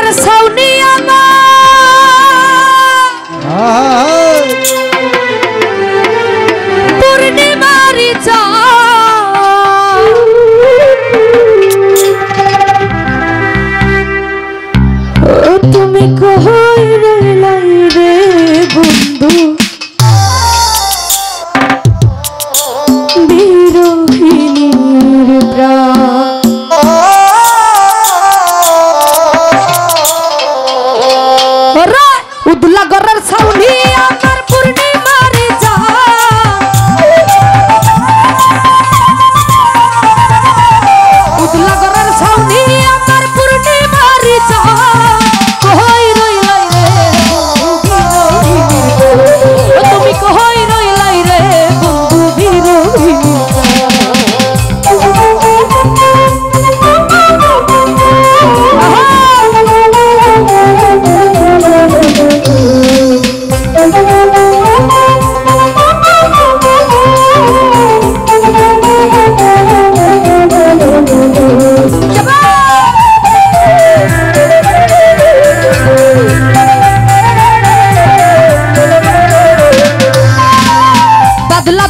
গরের ছাউনি আমার পূর্ণিমারি চাঁদ তুমি কই রইলাই রে বন্ধু বিরহিনীর প্রাণ উদলা গরের ছাউনি আমার পূর্ণিমারি চাঁদ উদলা গরের ছাউনি আমার পূর্ণিমারি চাঁদ কই রইলাই রে তুমি কই রইলাই রে বন্ধু বিরহিনী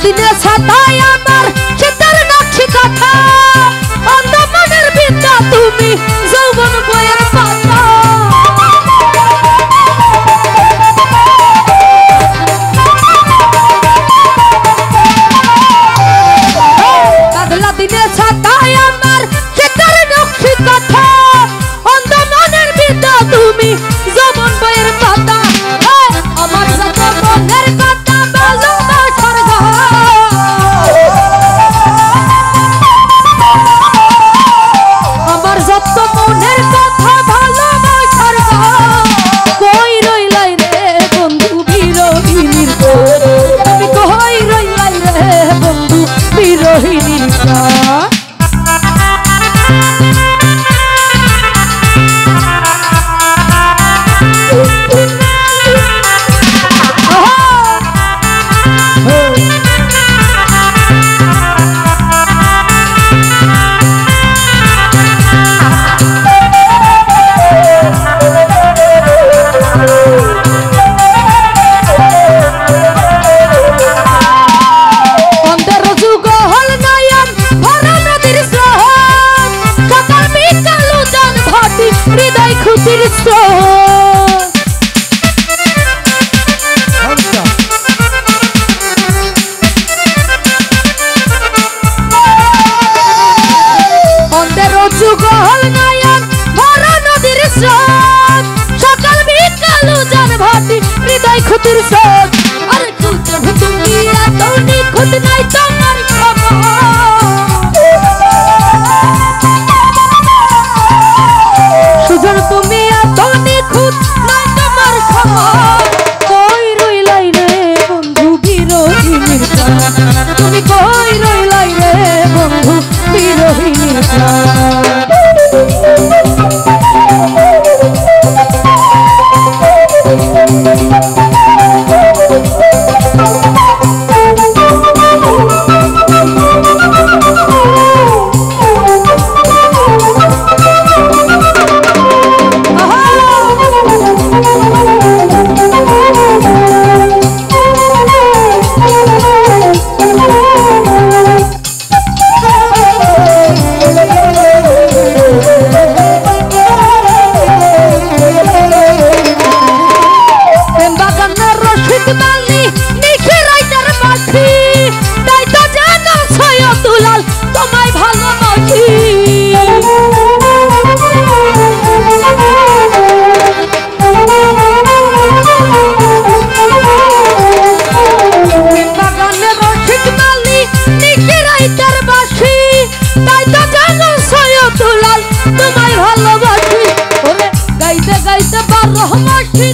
দিনে ছাতায় আমার চিতার নাচি কথা অন্ধমনের বিদ্যা তুমি যৌবন বইয়ের পাতা বাদলা দিনে ছাতায় আমার চিতার নাচি কথা অন্ধমনের বিদ্যা তুমি যৌবন বইয়ের পাতা আমার যত মনের কথা বলো আমার যত মনের কথা ভালোবাসার কই রইলাই রে বন্ধু বিরহিনীর তুমি কই রইলাই রে বন্ধু বিরহিনীর হৃদয় খুতির অন্ধের যুগল নয়ন ভরা নদীর স্রোত সকাল বিকাল উজান ভাটি হৃদয় খুতির স্রোত আরে তুমি এত নিখুঁত নাই তোমার সুজন তুমি এত নিখুঁত নাই তোমার খবর কই রইলাই রে বন্ধু বিরহিনীর তুমি কই রইলাই রে বন্ধু বিরহিনীর তোমায় ভালোবাসি বাগানে রসিক মালি নিখিরাইতার বাসি তাই তো জানো সৈয়দুলাল তোমায় ভালোবাসি গাইতে গাইতে 12 মাসি